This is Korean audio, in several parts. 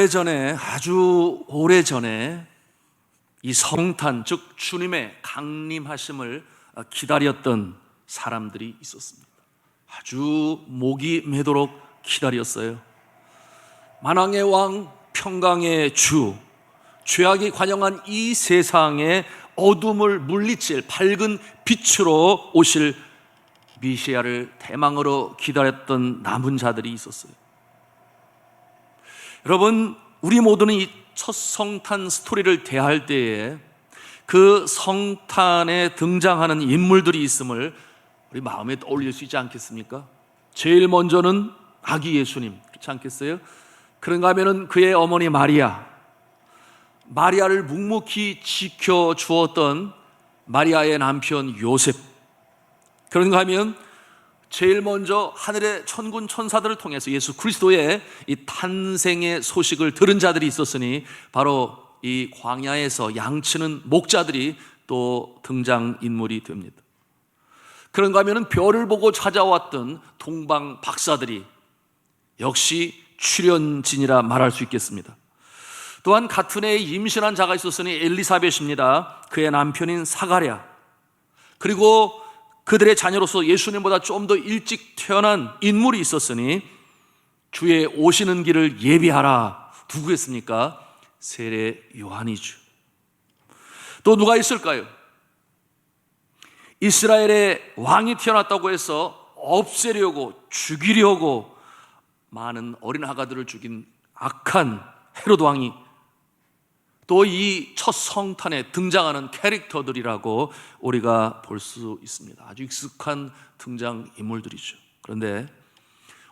오래전에, 아주 오래전에 이 성탄, 즉 주님의 강림하심을 기다렸던 사람들이 있었습니다. 아주 목이 메도록 기다렸어요. 만왕의 왕, 평강의 주, 죄악이 관영한 이 세상에 어둠을 물리칠 밝은 빛으로 오실 메시아를 대망으로 기다렸던 남은 자들이 있었어요. 여러분, 우리 모두는 이 첫 성탄 스토리를 대할 때에 그 성탄에 등장하는 인물들이 있음을 우리 마음에 떠올릴 수 있지 않겠습니까? 제일 먼저는 아기 예수님, 그렇지 않겠어요? 그런가 하면은 그의 어머니 마리아를 묵묵히 지켜주었던 마리아의 남편 요셉, 그런가 하면 제일 먼저 하늘의 천군 천사들을 통해서 예수 그리스도의 이 탄생의 소식을 들은 자들이 있었으니 바로 이 광야에서 양치는 목자들이 또 등장인물이 됩니다. 그런가 하면 별을 보고 찾아왔던 동방 박사들이 역시 출연진이라 말할 수 있겠습니다. 또한 같은 해에 임신한 자가 있었으니 엘리사벳입니다. 그의 남편인 사가랴, 그리고 그들의 자녀로서 예수님보다 좀 더 일찍 태어난 인물이 있었으니 주의 오시는 길을 예비하라. 누구였습니까? 세례 요한이죠. 또 누가 있을까요? 이스라엘의 왕이 태어났다고 해서 없애려고, 죽이려고 많은 어린 아가들을 죽인 악한 헤롯 왕이 또 이 첫 성탄에 등장하는 캐릭터들이라고 우리가 볼 수 있습니다. 아주 익숙한 등장인물들이죠. 그런데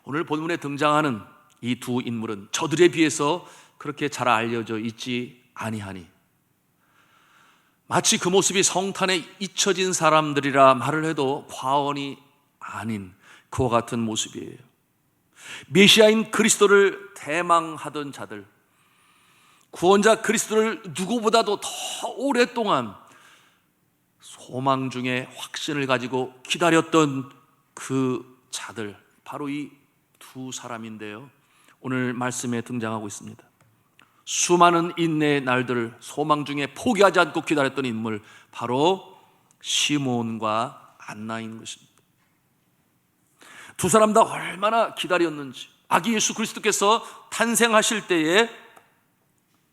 오늘 본문에 등장하는 이 두 인물은 저들에 비해서 그렇게 잘 알려져 있지 아니하니 마치 그 모습이 성탄에 잊혀진 사람들이라 말을 해도 과언이 아닌 그와 같은 모습이에요. 메시아인 그리스도를 대망하던 자들, 구원자 그리스도를 누구보다도 더 오랫동안 소망 중에 확신을 가지고 기다렸던 그 자들, 바로 이 두 사람인데요, 오늘 말씀에 등장하고 있습니다. 수많은 인내의 날들을 소망 중에 포기하지 않고 기다렸던 인물, 바로 시몬과 안나인 것입니다. 두 사람 다 얼마나 기다렸는지, 아기 예수 그리스도께서 탄생하실 때에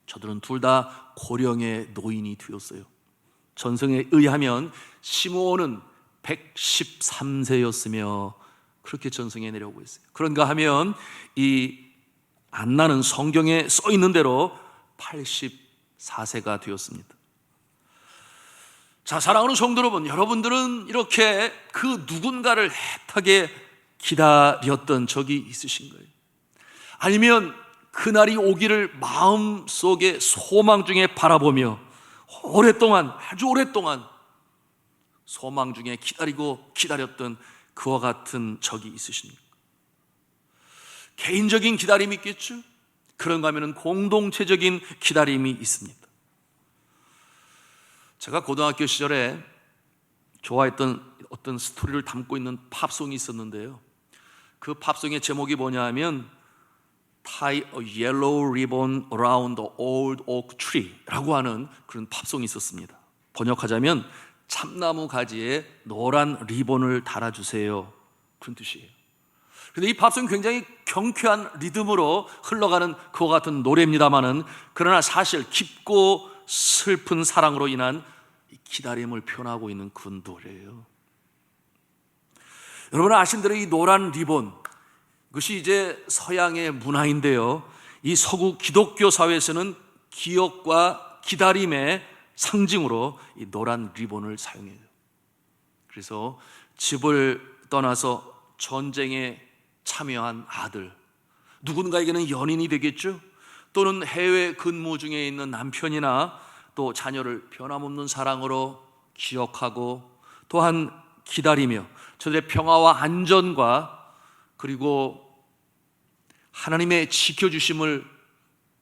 저들은 둘 다 고령의 노인이 되었어요. 전성에 의하면 시므온은 113세였으며 그렇게 전성에 내려오고 있어요. 그런가 하면 이 안나는 성경에 써 있는 대로 84세가 되었습니다. 자, 사랑하는 성도 여러분, 여러분들은 이렇게 그 누군가를 애타게 기다렸던 적이 있으신가요? 아니면 그날이 오기를 마음속에 소망 중에 바라보며 오랫동안, 아주 오랫동안 소망 중에 기다렸던 그와 같은 적이 있으십니까? 개인적인 기다림이 있겠죠? 그런가 하면 공동체적인 기다림이 있습니다. 제가 고등학교 시절에 좋아했던 어떤 스토리를 담고 있는 팝송이 있었는데요, 그 팝송의 제목이 뭐냐 하면 Tie a yellow ribbon around the old oak tree 라고 하는 그런 팝송이 있었습니다. 번역하자면 참나무 가지에 노란 리본을 달아주세요, 그런 뜻이에요. 그런데 이 팝송이 굉장히 경쾌한 리듬으로 흘러가는 그와 같은 노래입니다마는, 그러나 사실 깊고 슬픈 사랑으로 인한 기다림을 표현하고 있는 그 노래예요. 여러분 아신 대로 이 노란 리본, 그것이 이제 서양의 문화인데요, 이 서구 기독교 사회에서는 기억과 기다림의 상징으로 이 노란 리본을 사용해요. 그래서 집을 떠나서 전쟁에 참여한 아들, 누군가에게는 연인이 되겠죠, 또는 해외 근무 중에 있는 남편이나 또 자녀를 변함없는 사랑으로 기억하고 또한 기다리며 저들의 평화와 안전과 그리고 하나님의 지켜주심을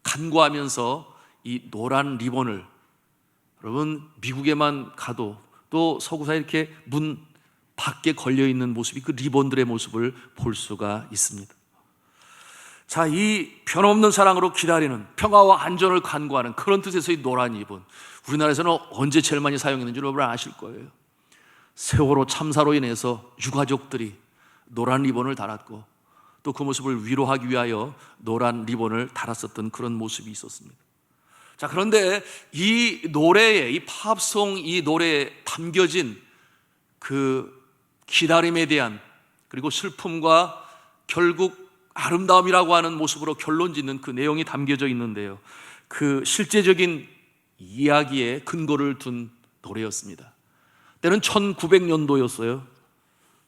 간구하면서 이 노란 리본을, 여러분 미국에만 가도 또 서구사에 이렇게 문 밖에 걸려있는 모습이 그 리본들의 모습을 볼 수가 있습니다. 자, 이 변함없는 사랑으로 기다리는, 평화와 안전을 간구하는 그런 뜻에서 이 노란 리본, 우리나라에서는 언제 제일 많이 사용했는지 여러분 아실 거예요. 세월호 참사로 인해서 유가족들이 노란 리본을 달았고, 또 그 모습을 위로하기 위하여 노란 리본을 달았었던 그런 모습이 있었습니다. 자, 그런데 이 노래에, 이 팝송 이 노래에 담겨진 그 기다림에 대한, 그리고 슬픔과 결국 아름다움이라고 하는 모습으로 결론 짓는 그 내용이 담겨져 있는데요, 그 실제적인 이야기에 근거를 둔 노래였습니다. 때는 1900년도였어요.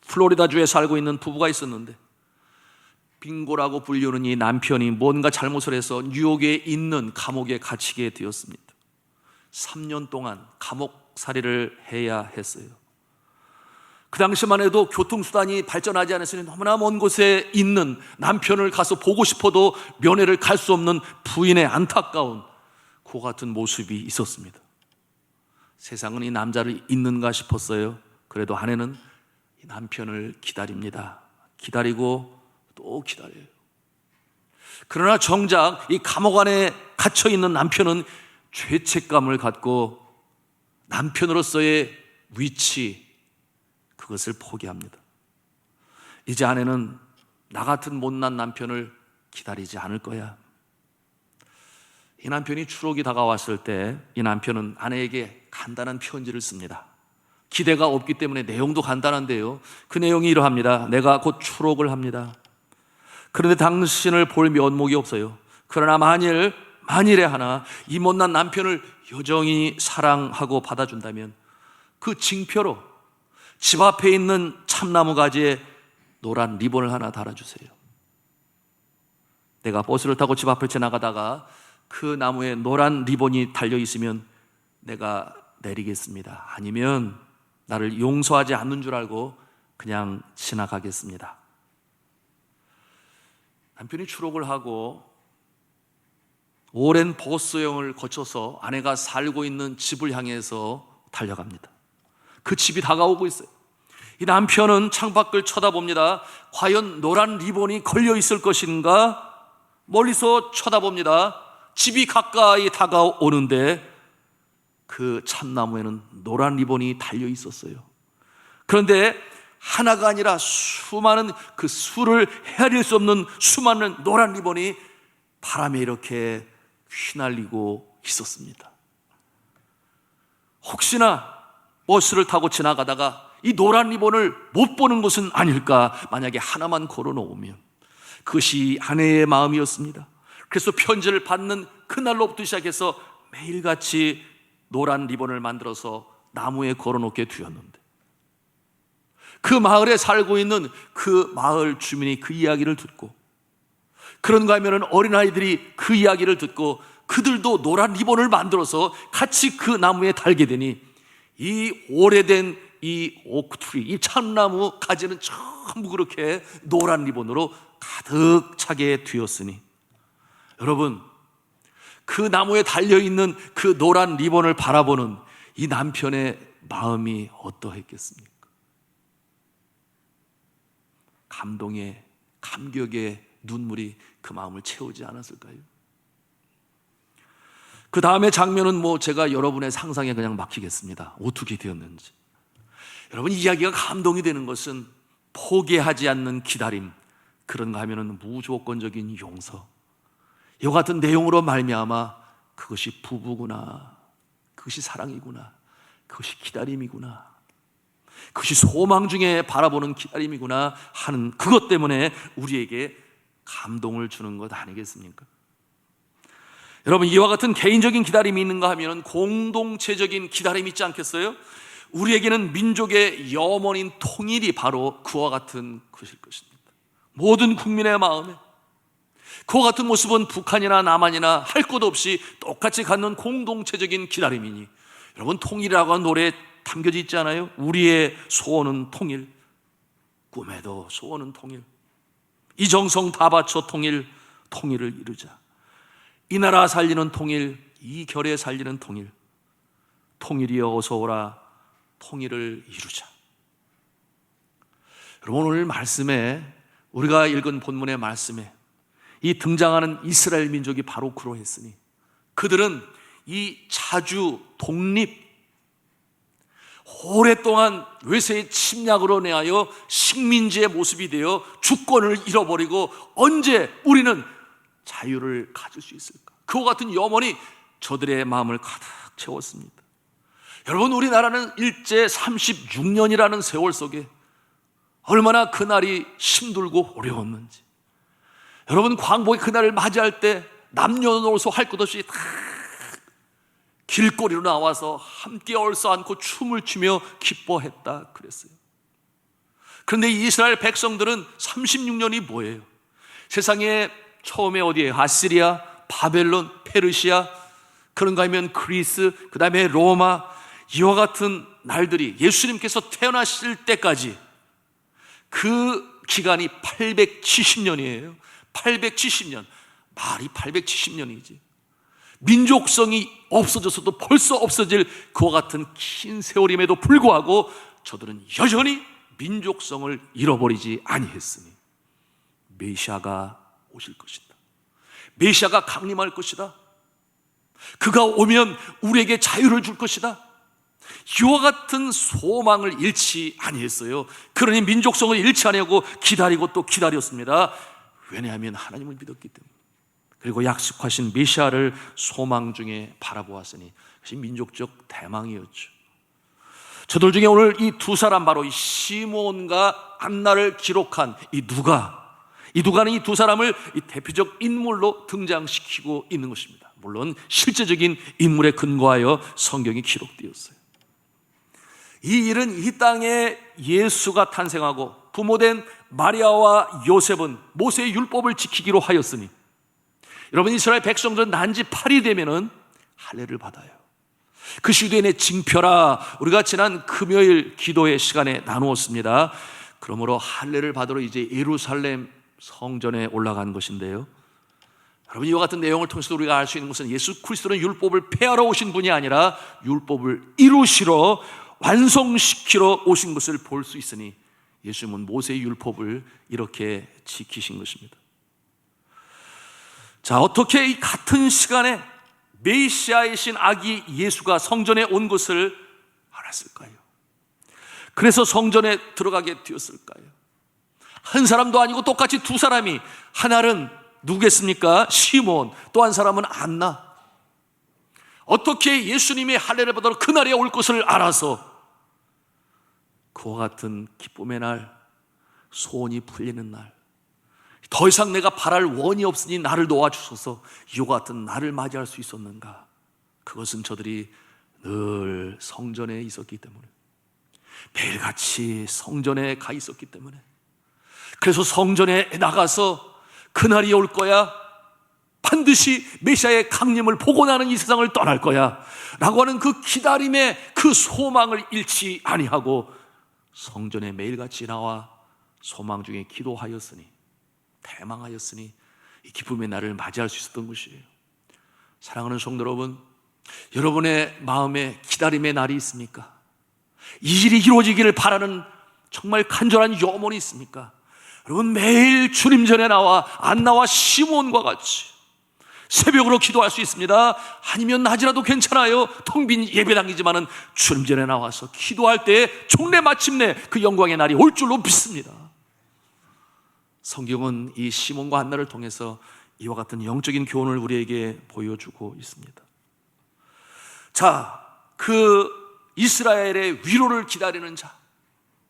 플로리다주에 살고 있는 부부가 있었는데, 빙고라고 불리는 이 남편이 뭔가 잘못을 해서 뉴욕에 있는 감옥에 갇히게 되었습니다. 3년 동안 감옥살이를 해야 했어요. 그 당시만 해도 교통수단이 발전하지 않았으니 너무나 먼 곳에 있는 남편을 가서 보고 싶어도 면회를 갈 수 없는 부인의 안타까운 그 같은 모습이 있었습니다. 세상은 이 남자를 잊는가 싶었어요. 그래도 아내는 이 남편을 기다립니다. 기다리고 또 기다려요. 그러나 정작 이 감옥 안에 갇혀 있는 남편은 죄책감을 갖고 남편으로서의 위치, 그것을 포기합니다. 이제 아내는 나 같은 못난 남편을 기다리지 않을 거야. 이 남편이 추록이 다가왔을 때 이 남편은 아내에게 간단한 편지를 씁니다. 기대가 없기 때문에 내용도 간단한데요, 그 내용이 이러합니다. 내가 곧 추록을 합니다. 그런데 당신을 볼 면목이 없어요. 그러나 만일에 하나 이 못난 남편을 여정히 사랑하고 받아준다면 그 징표로 집 앞에 있는 참나무 가지에 노란 리본을 하나 달아주세요. 내가 버스를 타고 집 앞을 지나가다가 그 나무에 노란 리본이 달려있으면 내가 내리겠습니다. 아니면 나를 용서하지 않는 줄 알고 그냥 지나가겠습니다. 남편이 추록을 하고 오랜 버스 여행을 거쳐서 아내가 살고 있는 집을 향해서 달려갑니다. 그 집이 다가오고 있어요. 이 남편은 창밖을 쳐다봅니다. 과연 노란 리본이 걸려 있을 것인가? 멀리서 쳐다봅니다. 집이 가까이 다가오는데 그 참나무에는 노란 리본이 달려 있었어요. 그런데 하나가 아니라 수많은, 그 수를 헤아릴 수 없는 수많은 노란 리본이 바람에 이렇게 휘날리고 있었습니다. 혹시나 버스를 타고 지나가다가 이 노란 리본을 못 보는 것은 아닐까, 만약에 하나만 걸어놓으면. 그것이 아내의 마음이었습니다. 그래서 편지를 받는 그날로부터 시작해서 매일같이 노란 리본을 만들어서 나무에 걸어놓게 되었는데, 그 마을에 살고 있는 그 마을 주민이 그 이야기를 듣고, 그런가 하면 어린아이들이 그 이야기를 듣고 그들도 노란 리본을 만들어서 같이 그 나무에 달게 되니 이 오래된 이 오크트리, 이 참나무 가지는 전부 그렇게 노란 리본으로 가득 차게 되었으니, 여러분, 그 나무에 달려있는 그 노란 리본을 바라보는 이 남편의 마음이 어떠했겠습니까? 감동의, 감격의 눈물이 그 마음을 채우지 않았을까요? 그 다음에 장면은 제가 여러분의 상상에 그냥 맡기겠습니다. 어떻게 되었는지. 여러분, 이야기가 감동이 되는 것은 포기하지 않는 기다림, 그런가 하면은 무조건적인 용서, 이와 같은 내용으로 말미암아 그것이 부부구나, 그것이 사랑이구나, 그것이 기다림이구나, 그것이 소망 중에 바라보는 기다림이구나 하는 그것 때문에 우리에게 감동을 주는 것 아니겠습니까? 여러분, 이와 같은 개인적인 기다림이 있는가 하면 공동체적인 기다림이 있지 않겠어요? 우리에게는 민족의 염원인 통일이 바로 그와 같은 것일 것입니다. 모든 국민의 마음에 그와 같은 모습은 북한이나 남한이나 할 것 없이 똑같이 갖는 공동체적인 기다림이니, 여러분, 통일이라고 하는 노래에 담겨져 있지 않아요? 우리의 소원은 통일, 꿈에도 소원은 통일, 이 정성 다 바쳐 통일을 이루자. 이 나라 살리는 통일, 이 결에 살리는 통일, 통일이여 어서 오라, 통일을 이루자. 여러분, 오늘 말씀에, 우리가 읽은 본문의 말씀에 이 등장하는 이스라엘 민족이 바로 그러했으니 그들은 이 자주 독립, 오랫동안 외세의 침략으로 인하여 식민지의 모습이 되어 주권을 잃어버리고 언제 우리는 자유를 가질 수 있을까? 그와 같은 염원이 저들의 마음을 가득 채웠습니다. 여러분, 우리나라는 일제 36년이라는 세월 속에 얼마나 그날이 힘들고 어려웠는지, 여러분, 광복의 그날을 맞이할 때 남녀노소 할 것 없이 다 길거리로 나와서 함께 얼싸안고 춤을 추며 기뻐했다 그랬어요. 그런데 이스라엘 백성들은 36년이 뭐예요? 세상에 처음에 어디에 아시리아, 바벨론, 페르시아, 그런가 하면 그리스, 그 다음에 로마, 이와 같은 날들이 예수님께서 태어나실 때까지 그 기간이 870년이에요. 870년. 말이 870년이지. 민족성이 없어졌어도 벌써 없어질 그와 같은 긴 세월임에도 불구하고 저들은 여전히 민족성을 잃어버리지 아니했으니 메시아가 오실 것이다. 메시아가 강림할 것이다. 그가 오면 우리에게 자유를 줄 것이다. 이와 같은 소망을 잃지 아니했어요. 그러니 민족성을 잃지 아니하고 기다리고 또 기다렸습니다. 왜냐하면 하나님을 믿었기 때문에, 그리고 약속하신 메시아를 소망 중에 바라보았으니 그것이 민족적 대망이었죠. 저들 중에 오늘 이 두 사람, 바로 이 시몬과 안나를 기록한 이 누가는 이 두 사람을 이 대표적 인물로 등장시키고 있는 것입니다. 물론 실제적인 인물에 근거하여 성경이 기록되었어요. 이 일은 이 땅에 예수가 탄생하고 부모된 마리아와 요셉은 모세의 율법을 지키기로 하였으니, 여러분, 이스라엘 백성들은 난지 8이 되면은 할례를 받아요. 그 시대에 징표라, 우리가 지난 금요일 기도의 시간에 나누었습니다. 그러므로 할례를 받으러 이제 예루살렘 성전에 올라간 것인데요, 여러분, 이와 같은 내용을 통해서 우리가 알 수 있는 것은 예수 그리스도는 율법을 폐하러 오신 분이 아니라 율법을 이루시러, 완성시키러 오신 것을 볼 수 있으니 예수님은 모세의 율법을 이렇게 지키신 것입니다. 자, 어떻게 이 같은 시간에 메시아이신 아기 예수가 성전에 온 것을 알았을까요? 그래서 성전에 들어가게 되었을까요? 한 사람도 아니고 똑같이 두 사람이, 하나는 누구겠습니까? 시몬, 또 한 사람은 안나. 어떻게 예수님의 할례를 받으러 그날에 올 것을 알아서 그와 같은 기쁨의 날, 소원이 풀리는 날, 더 이상 내가 바랄 원이 없으니 나를 도와주소서, 이와 같은 나를 맞이할 수 있었는가? 그것은 저들이 늘 성전에 있었기 때문에, 매일같이 성전에 가 있었기 때문에, 그래서 성전에 나가서 그날이 올 거야, 반드시 메시아의 강림을 보고 나는 이 세상을 떠날 거야 라고 하는 그 기다림의 그 소망을 잃지 아니하고 성전에 매일같이 나와 소망 중에 기도하였으니, 대망하였으니 이 기쁨의 날을 맞이할 수 있었던 것이에요. 사랑하는 성도 여러분, 여러분의 마음에 기다림의 날이 있습니까? 이 일이 이루어지기를 바라는 정말 간절한 염원이 있습니까? 여러분, 매일 주님 전에 나와 안나와 시몬과 같이 새벽으로 기도할 수 있습니다. 아니면 낮이라도 괜찮아요. 텅 빈 예배당이지만은 주님 전에 나와서 기도할 때 종래 마침내 그 영광의 날이 올 줄로 믿습니다. 성경은 이 시몬과 안나를 통해서 이와 같은 영적인 교훈을 우리에게 보여주고 있습니다. 자, 그 이스라엘의 위로를 기다리는 자,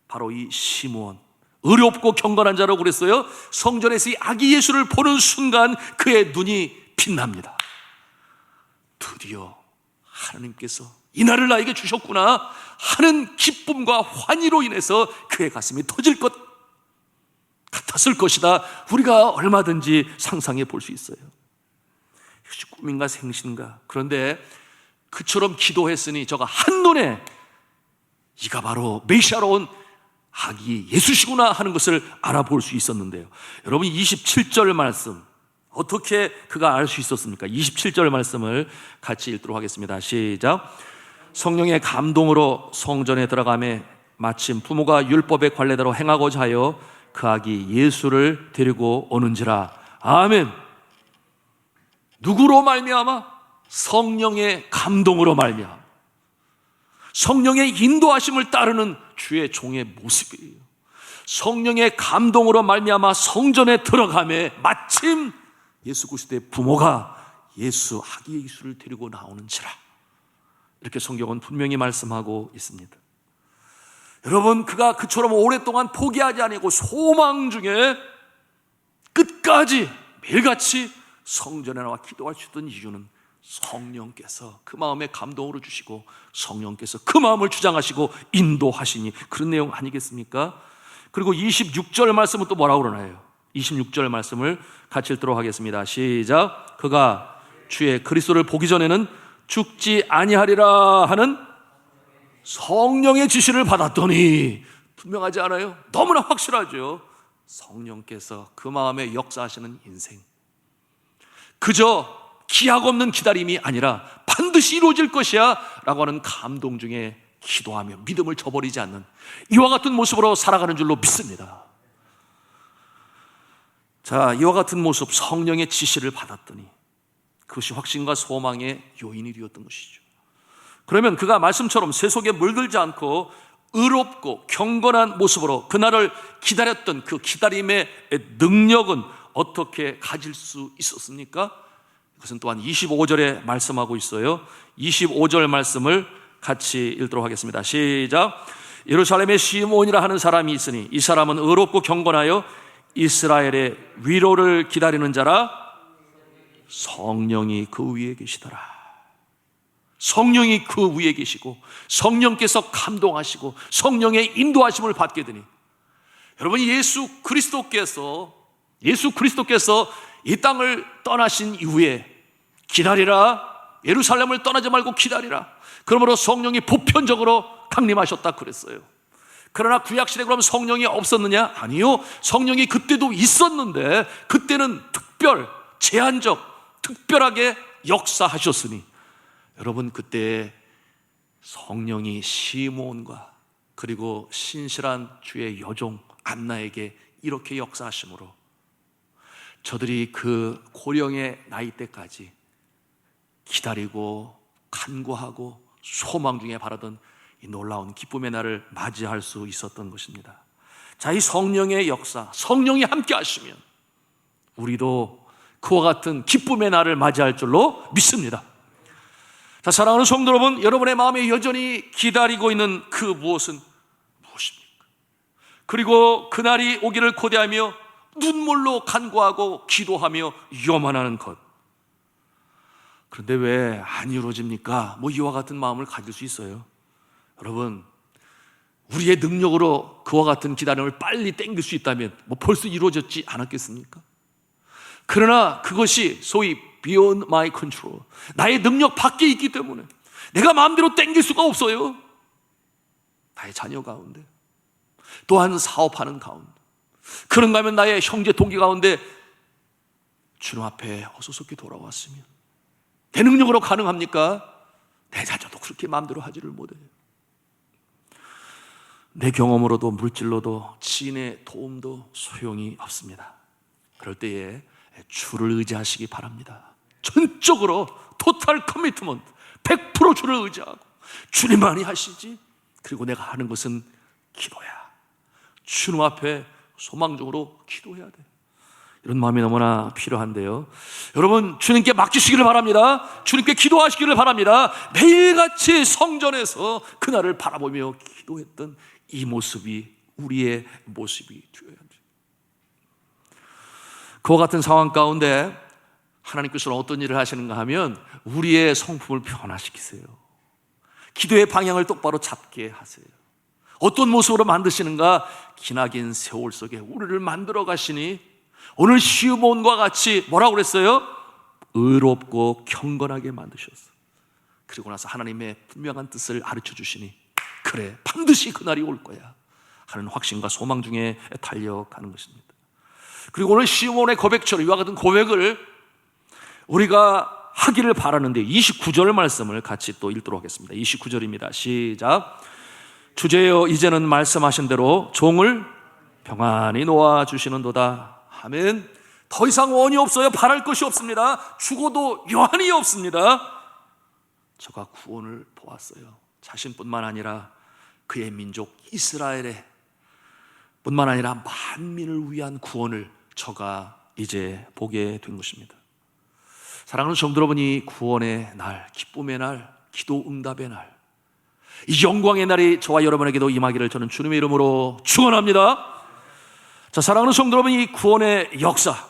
바로 이 시몬, 의롭고 경건한 자라고 그랬어요. 성전에서 이 아기 예수를 보는 순간 그의 눈이 빛납니다. 드디어 하나님께서 이 날을 나에게 주셨구나 하는 기쁨과 환희로 인해서 그의 가슴이 터질 것 같았을 것이다. 우리가 얼마든지 상상해 볼 수 있어요. 이것이 꿈인가 생신가. 그런데 그처럼 기도했으니 저가 한눈에 이가 바로 메시아로 온 아기 예수시구나 하는 것을 알아볼 수 있었는데요, 여러분, 27절 말씀 어떻게 그가 알 수 있었습니까? 27절 말씀을 같이 읽도록 하겠습니다. 시작. 성령의 감동으로 성전에 들어가매 마침 부모가 율법의 관례대로 행하고자 하여 그 아기 예수를 데리고 오는지라. 아멘. 누구로 말미암아? 성령의 감동으로 말미암아. 성령의 인도하심을 따르는 주의 종의 모습이에요. 성령의 감동으로 말미암아 성전에 들어가매 마침 예수 그리스도의 부모가 예수 아기 예수를 데리고 나오는지라. 이렇게 성경은 분명히 말씀하고 있습니다. 여러분, 그가 그처럼 오랫동안 포기하지 아니고 소망 중에 끝까지 매일같이 성전에 나와 기도할 수 있던 이유는 성령께서 그 마음에 감동으로 주시고 성령께서 그 마음을 주장하시고 인도하시니, 그런 내용 아니겠습니까? 그리고 26절 말씀은 또 뭐라고 그러나요? 26절 말씀을 같이 읽도록 하겠습니다. 시작. 그가 주의 그리스도를 보기 전에는 죽지 아니하리라 하는 성령의 지시를 받았더니, 분명하지 않아요? 너무나 확실하죠. 성령께서 그 마음에 역사하시는 인생, 그저 기약 없는 기다림이 아니라 반드시 이루어질 것이야 라고 하는 감동 중에 기도하며 믿음을 저버리지 않는 이와 같은 모습으로 살아가는 줄로 믿습니다. 자, 이와 같은 모습, 성령의 지시를 받았더니 그것이 확신과 소망의 요인이 되었던 것이죠. 그러면 그가 말씀처럼 세속에 물들지 않고 의롭고 경건한 모습으로 그날을 기다렸던 그 기다림의 능력은 어떻게 가질 수 있었습니까? 그것은 또한 25절에 말씀하고 있어요. 25절 말씀을 같이 읽도록 하겠습니다. 시작. 예루살렘에 시몬이라 하는 사람이 있으니 이 사람은 의롭고 경건하여 이스라엘의 위로를 기다리는 자라. 성령이 그 위에 계시더라. 성령이 그 위에 계시고 성령께서 감동하시고 성령의 인도하심을 받게 되니, 여러분, 예수 그리스도께서 이 땅을 떠나신 이후에 기다리라, 예루살렘을 떠나지 말고 기다리라, 그러므로 성령이 보편적으로 강림하셨다 그랬어요. 그러나 구약시대에 그럼 성령이 없었느냐? 아니요, 성령이 그때도 있었는데 그때는 제한적, 특별하게 역사하셨으니, 여러분, 그때 성령이 시몬과 그리고 신실한 주의 여종 안나에게 이렇게 역사하심으로 저들이 그 고령의 나이 때까지 기다리고 간구하고 소망 중에 바라던 이 놀라운 기쁨의 날을 맞이할 수 있었던 것입니다. 자, 이 성령의 역사, 성령이 함께 하시면 우리도 그와 같은 기쁨의 날을 맞이할 줄로 믿습니다. 자, 사랑하는 성도 여러분, 여러분의 마음에 여전히 기다리고 있는 그 무엇은 무엇입니까? 그리고 그날이 오기를 고대하며 눈물로 간구하고 기도하며 요만하는 것, 그런데 왜 안 이루어집니까? 이와 같은 마음을 가질 수 있어요. 여러분, 우리의 능력으로 그와 같은 기다림을 빨리 땡길 수 있다면 벌써 이루어졌지 않았겠습니까? 그러나 그것이 소위 beyond my control, 나의 능력 밖에 있기 때문에 내가 마음대로 땡길 수가 없어요. 나의 자녀 가운데, 또한 사업하는 가운데, 그런가 하면 나의 형제 동기 가운데 주님 앞에 어수선히 돌아왔으면 내 능력으로 가능합니까? 내 자녀도 그렇게 마음대로 하지를 못해요. 내 경험으로도 물질로도 지인의 도움도 소용이 없습니다. 그럴 때에 주를 의지하시기 바랍니다. 전적으로 토탈 커미트먼트, 100% 주를 의지하고 주님만이 하시지, 그리고 내가 하는 것은 기도야. 주님 앞에 소망적으로 기도해야 돼. 이런 마음이 너무나 필요한데요. 여러분, 주님께 맡기시기를 바랍니다. 주님께 기도하시기를 바랍니다. 매일같이 성전에서 그날을 바라보며 기도했던 이 모습이 우리의 모습이 되어야 합니다. 그와 같은 상황 가운데 하나님께서는 어떤 일을 하시는가 하면 우리의 성품을 변화시키세요. 기도의 방향을 똑바로 잡게 하세요. 어떤 모습으로 만드시는가? 기나긴 세월 속에 우리를 만들어 가시니, 오늘 시몬과 같이 뭐라고 그랬어요? 의롭고 경건하게 만드셨어요. 그리고 나서 하나님의 분명한 뜻을 가르쳐 주시니, 그래, 반드시 그날이 올 거야 하는 확신과 소망 중에 달려가는 것입니다. 그리고 오늘 시몬의 고백처럼 이와 같은 고백을 우리가 하기를 바라는데, 29절 말씀을 같이 또 읽도록 하겠습니다. 29절입니다. 시작. 주제여 이제는 말씀하신 대로 종을 평안히 놓아주시는도다. 아멘. 더 이상 원이 없어요. 바랄 것이 없습니다. 죽어도 여한이 없습니다. 저가 구원을 보았어요. 자신뿐만 아니라 그의 민족 이스라엘의 뿐만 아니라 만민을 위한 구원을 저가 이제 보게 된 것입니다. 사랑하는 성도 여러분, 이 구원의 날, 기쁨의 날, 기도 응답의 날, 이 영광의 날이 저와 여러분에게도 임하기를 저는 주님의 이름으로 축원합니다. 자, 사랑하는 성도 여러분, 이 구원의 역사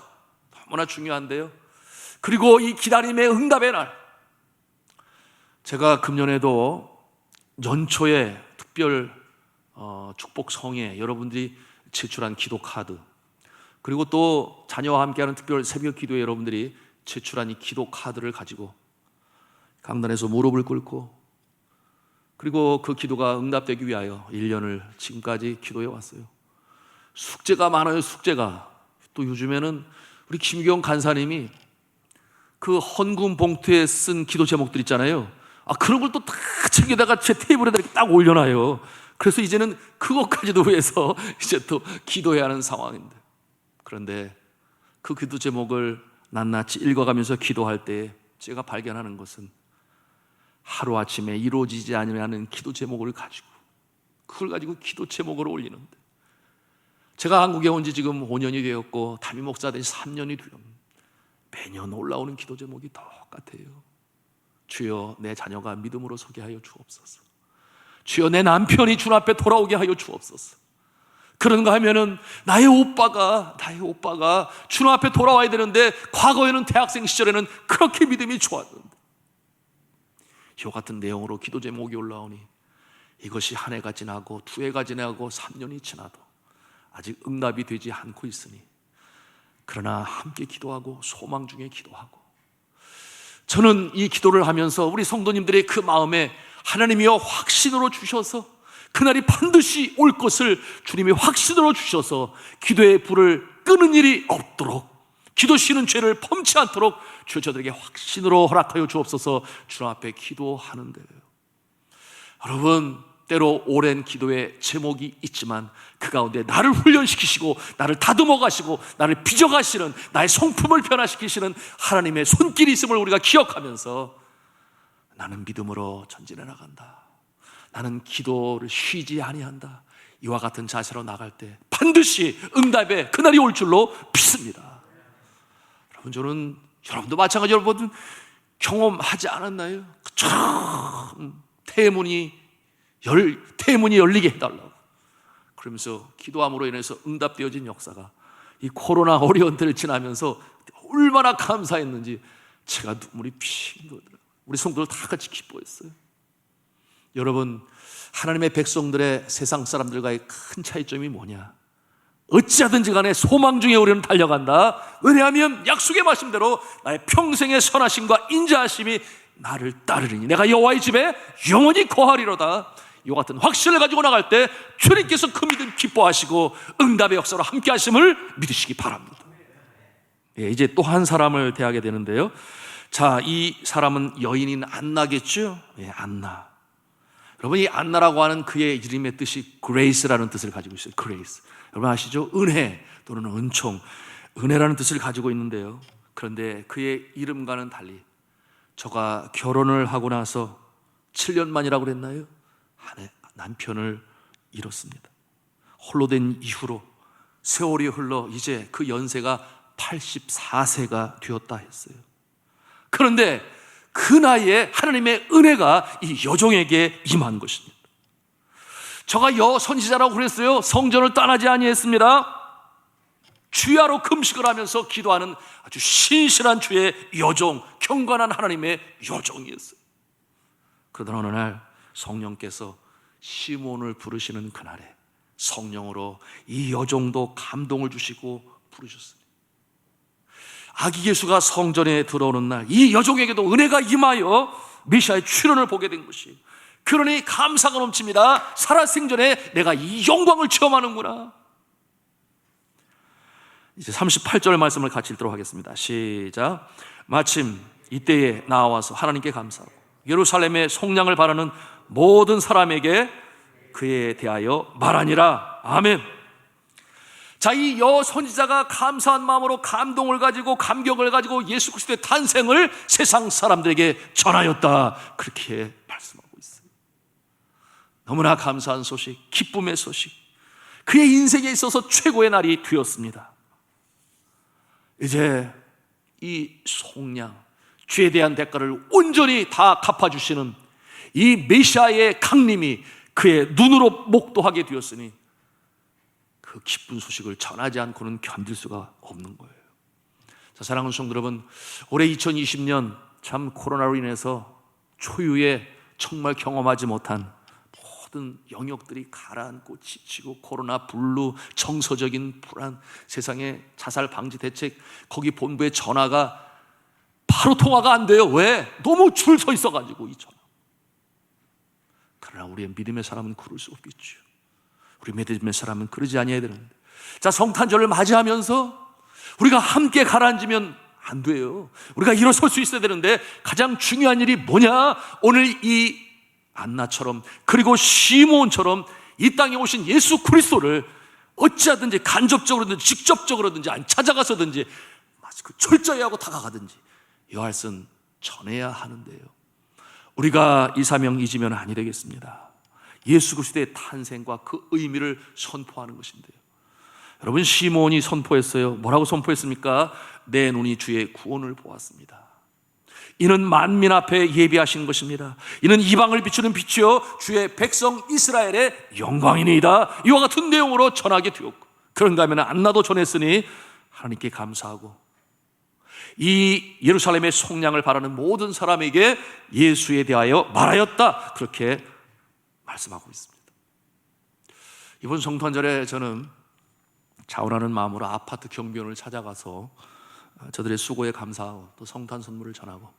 너무나 중요한데요. 그리고 이 기다림의 응답의 날, 제가 금년에도 연초에 특별 축복성에 여러분들이 제출한 기도 카드, 그리고 또 자녀와 함께하는 특별 새벽 기도에 여러분들이 제출한 이 기도 카드를 가지고 강단에서 무릎을 꿇고, 그리고 그 기도가 응답되기 위하여 1년을 지금까지 기도해 왔어요. 숙제가 많아요. 숙제가. 또 요즘에는 우리 김경 간사님이 그 헌금 봉투에 쓴 기도 제목들 있잖아요. 그런 걸 또 다 챙겨다가 제 테이블에다 이렇게 딱 올려놔요. 그래서 이제는 그것까지도 위해서 이제 또 기도해야 하는 상황인데, 그런데 그 기도 제목을 낱낱이 읽어가면서 기도할 때 제가 발견하는 것은 하루아침에 이루어지지 않으면 기도 제목을 가지고, 그걸 가지고 기도 제목을 올리는데, 제가 한국에 온 지 지금 5년이 되었고 담임 목사 된 지 3년이 되었는데 매년 올라오는 기도 제목이 똑같아요. 주여, 내 자녀가 믿음으로 서게 하여 주옵소서. 주여, 내 남편이 주님 앞에 돌아오게 하여 주옵소서. 그런가 하면은 나의 오빠가 주님 앞에 돌아와야 되는데 과거에는 대학생 시절에는 그렇게 믿음이 좋았는데, 이와 같은 내용으로 기도 제목이 올라오니 이것이 한 해가 지나고 2해가 지나고 3년이 지나도 아직 응답이 되지 않고 있으니, 그러나 함께 기도하고 소망 중에 기도하고, 저는 이 기도를 하면서 우리 성도님들의 그 마음에 하나님이여 확신으로 주셔서 그날이 반드시 올 것을 주님이 확신으로 주셔서 기도의 불을 끄는 일이 없도록, 기도 쉬는 죄를 범치 않도록 주여 저들에게 확신으로 허락하여 주옵소서. 주님 앞에 기도하는데요, 여러분, 때로 오랜 기도의 제목이 있지만 그 가운데 나를 훈련시키시고 나를 다듬어 가시고 나를 빚어 가시는, 나의 성품을 변화시키시는 하나님의 손길이 있음을 우리가 기억하면서 나는 믿음으로 전진해 나간다, 나는 기도를 쉬지 아니한다, 이와 같은 자세로 나갈 때 반드시 응답의 그날이 올 줄로 믿습니다. 여러분, 저는 여러분도 마찬가지로 여러분 경험하지 않았나요? 참 태문이 열리게 해달라고 그러면서 기도함으로 인해서 응답되어진 역사가 이 코로나 어려운 때를 지나면서 얼마나 감사했는지 제가 눈물이 핑 돌더라고요. 우리 성도들 다 같이 기뻐했어요. 여러분, 하나님의 백성들의 세상 사람들과의 큰 차이점이 뭐냐? 어찌하든지 간에 소망 중에 우리는 달려간다. 왜냐하면 약속의 말씀대로 나의 평생의 선하심과 인자하심이 나를 따르리니 내가 여호와의 집에 영원히 거하리로다. 이와 같은 확신을 가지고 나갈 때 주님께서 그 믿음 기뻐하시고 응답의 역사로 함께 하심을 믿으시기 바랍니다. 이제 또 한 사람을 대하게 되는데요. 자, 이 사람은 여인인 안나겠죠? 안나. 여러분, 이 안나라고 하는 그의 이름의 뜻이 그레이스라는 뜻을 가지고 있어요. 그레이스. 여러분 아시죠? 은혜 또는 은총, 은혜라는 뜻을 가지고 있는데요. 그런데 그의 이름과는 달리 저가 결혼을 하고 나서 7년 만이라고 그랬나요? 남편을 잃었습니다. 홀로 된 이후로 세월이 흘러 이제 그 연세가 84세가 되었다 했어요. 그런데 그 나이에 하나님의 은혜가 이 여종에게 임한 것입니다. 저가 여선지자라고 그랬어요. 성전을 떠나지 아니했습니다. 주야로 금식을 하면서 기도하는 아주 신실한 주의 여종, 경건한 하나님의 여종이었어요. 그러던 어느 날 성령께서 시몬을 부르시는 그날에 성령으로 이 여종도 감동을 주시고 부르셨습니다. 아기 예수가 성전에 들어오는 날 이 여종에게도 은혜가 임하여 메시아의 출현을 보게 된 것이, 그러니 감사가 넘칩니다. 살아생전에 내가 이 영광을 체험하는구나. 이제 38절 말씀을 같이 읽도록 하겠습니다. 시작. 마침 이때에 나와서 하나님께 감사하고 예루살렘의 속량을 바라는 모든 사람에게 그에 대하여 말하니라. 아멘. 자, 이 여선지자가 감사한 마음으로 감동을 가지고 감격을 가지고 예수 그리스도의 탄생을 세상 사람들에게 전하였다, 그렇게 말씀하고 있어요. 너무나 감사한 소식, 기쁨의 소식, 그의 인생에 있어서 최고의 날이 되었습니다. 이제 이 속량, 죄에 대한 대가를 온전히 다 갚아주시는 이 메시아의 강림이 그의 눈으로 목도하게 되었으니 그 기쁜 소식을 전하지 않고는 견딜 수가 없는 거예요. 자, 사랑하는 성도 여러분, 올해 2020년 참 코로나로 인해서 초유의 정말 경험하지 못한 모든 영역들이 가라앉고 지치고 코로나 블루, 정서적인 불안, 세상의 자살 방지 대책, 거기 본부에 전화가 바로 통화가 안 돼요. 왜? 너무 줄 서 있어가지고 이 전화. 그러나 우리의 믿음의 사람은 그럴 수 없겠죠. 우리 믿음의 사람은 그러지 아니해야 되는데, 자, 성탄절을 맞이하면서 우리가 함께 가라앉으면 안 돼요. 우리가 일어설 수 있어야 되는데 가장 중요한 일이 뭐냐? 오늘 이 안나처럼 그리고 시므온처럼 이 땅에 오신 예수 그리스도를 어찌하든지 간접적으로든지 직접적으로든지 안 찾아가서든지 마스크 철저히 하고 다가가든지 요할선 전해야 하는데요, 우리가 이 사명 잊으면 아니 되겠습니다. 예수 그리스도의 탄생과 그 의미를 선포하는 것인데요, 여러분, 시므온이 선포했어요. 뭐라고 선포했습니까? 내 눈이 주의 구원을 보았습니다. 이는 만민 앞에 예비하신 것입니다. 이는 이방을 비추는 빛이요 주의 백성 이스라엘의 영광이니이다. 이와 같은 내용으로 전하게 되었고, 그런가 하면 안나도 전했으니 하나님께 감사하고 이 예루살렘의 속량을 바라는 모든 사람에게 예수에 대하여 말하였다, 그렇게 말씀하고 있습니다. 이번 성탄절에 저는 자원하는 마음으로 아파트 경비원을 찾아가서 저들의 수고에 감사하고 또 성탄 선물을 전하고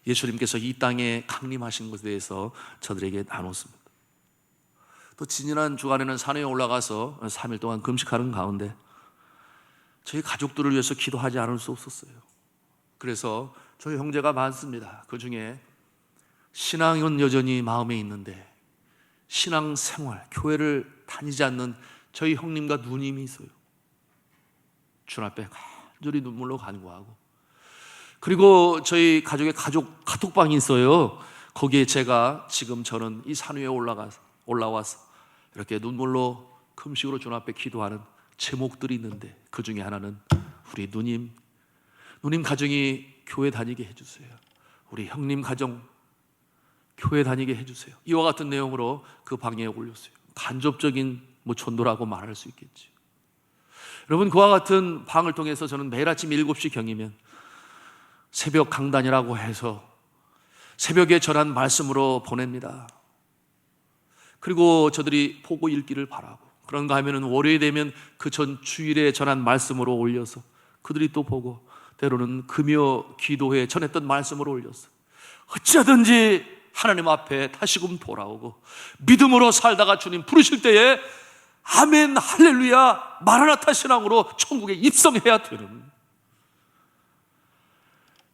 예수님께서 이 땅에 강림하신 것에 대해서 저들에게 나눴습니다. 또 지난 주간에는 산에 올라가서 3일 동안 금식하는 가운데 저희 가족들을 위해서 기도하지 않을 수 없었어요. 그래서 저희 형제가 많습니다. 그 중에 신앙은 여전히 마음에 있는데 신앙생활, 교회를 다니지 않는 저희 형님과 누님이 있어요. 주 앞에 간절히 눈물로 간구하고, 그리고 저희 가족의 가족 카톡방이 있어요. 거기에 제가 지금 저는 이 산 위에 올라와서 이렇게 눈물로 금식으로 주 앞에 기도하는 제목들이 있는데 그 중에 하나는 우리 누님 가정이 교회 다니게 해주세요. 우리 형님 가정 교회 다니게 해주세요. 이와 같은 내용으로 그 방에 올렸어요. 간접적인 전도라고 말할 수 있겠죠. 여러분, 그와 같은 방을 통해서 저는 매일 아침 7시 경이면 새벽 강단이라고 해서 새벽에 전한 말씀으로 보냅니다. 그리고 저들이 보고 읽기를 바라고, 그런가 하면은 월요일 되면 그 전 주일에 전한 말씀으로 올려서 그들이 또 보고, 때로는 금요 기도회에 전했던 말씀으로 올렸어. 어찌하든지 하나님 앞에 다시금 돌아오고 믿음으로 살다가 주님 부르실 때에 아멘 할렐루야 마라나타 신앙으로 천국에 입성해야 되는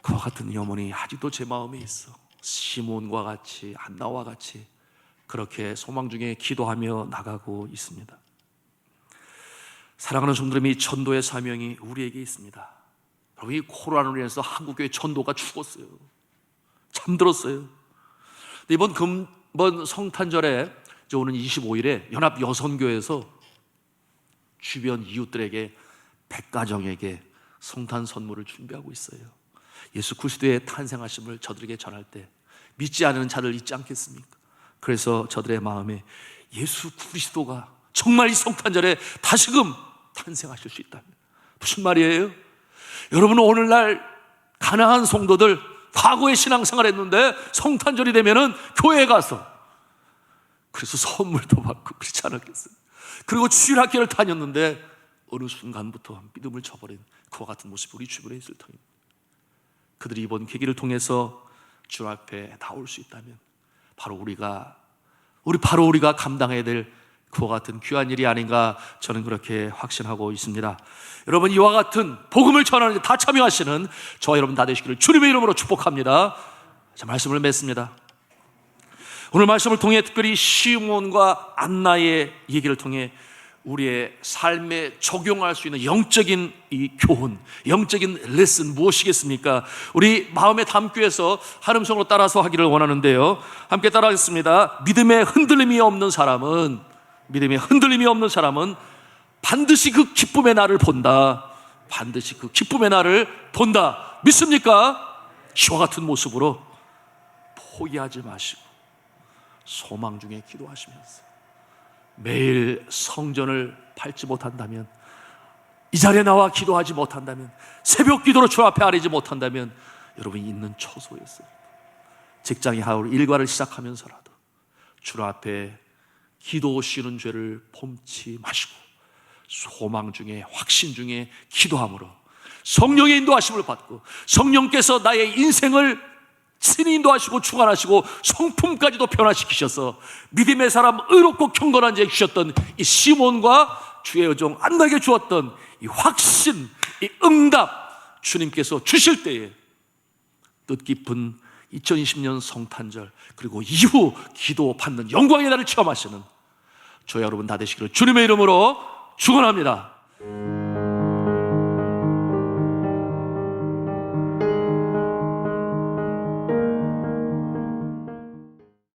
그와 같은 염원이 아직도 제 마음에 있어. 시몬과 같이, 안나와 같이 그렇게 소망 중에 기도하며 나가고 있습니다. 사랑하는 성도님, 이 전도의 사명이 우리에게 있습니다. 여러분, 이 코로나로 인해서 한국교회 전도가 죽었어요. 잠들었어요. 이번 성탄절에 오는 25일에 연합 여성교회에서 주변 이웃들에게 100가정에게 성탄 선물을 준비하고 있어요. 예수 그리스도의 탄생하심을 저들에게 전할 때 믿지 않는 자를 잊지 않겠습니까? 그래서 저들의 마음에 예수 그리스도가 정말 이 성탄절에 다시금 탄생하실 수 있다면, 무슨 말이에요? 여러분, 오늘날 가난한 성도들 과거에 신앙생활 했는데 성탄절이 되면은 교회에 가서 그래서 선물도 받고 그렇지 않았겠어요? 그리고 주일학교를 다녔는데 어느 순간부터 믿음을 저버린 그와 같은 모습이 우리 주변에 있을 터입니다. 그들이 이번 계기를 통해서 주 앞에 나올 수 있다면 바로 우리가 감당해야 될 그와 같은 귀한 일이 아닌가, 저는 그렇게 확신하고 있습니다. 여러분, 이와 같은 복음을 전하는 데 다 참여하시는 저와 여러분 다 되시기를 주님의 이름으로 축복합니다. 자, 말씀을 맺습니다. 오늘 말씀을 통해 특별히 시므온과 안나의 얘기를 통해 우리의 삶에 적용할 수 있는 영적인 이 교훈, 영적인 레슨 무엇이겠습니까? 우리 마음에 담기 위해서 한 음성으로 따라서 하기를 원하는데요. 함께 따라하겠습니다. 믿음의 흔들림이 없는 사람은 반드시 그 기쁨의 날을 본다. 반드시 그 기쁨의 날을 본다. 믿습니까? 이와 같은 모습으로 포기하지 마시고 소망 중에 기도하시면서 매일 성전을 밟지 못한다면, 이 자리에 나와 기도하지 못한다면, 새벽 기도로 주 앞에 아뢰지 못한다면 여러분이 있는 처소에서, 직장에 하루 일과를 시작하면서라도 주 앞에 기도 쉬는 죄를 범치 마시고 소망 중에, 확신 중에 기도함으로 성령의 인도하심을 받고 성령께서 나의 인생을 친히 인도하시고 주관하시고 성품까지도 변화시키셔서 믿음의 사람, 의롭고 경건한 자에게 주셨던 이 시몬과 주의 여종 안나에게 주었던 이 확신, 이 응답 주님께서 주실 때에 뜻깊은 2020년 성탄절, 그리고 이후 기도 받는 영광의 날을 체험하시는 저와 여러분 다 되시기를 주님의 이름으로 축원합니다.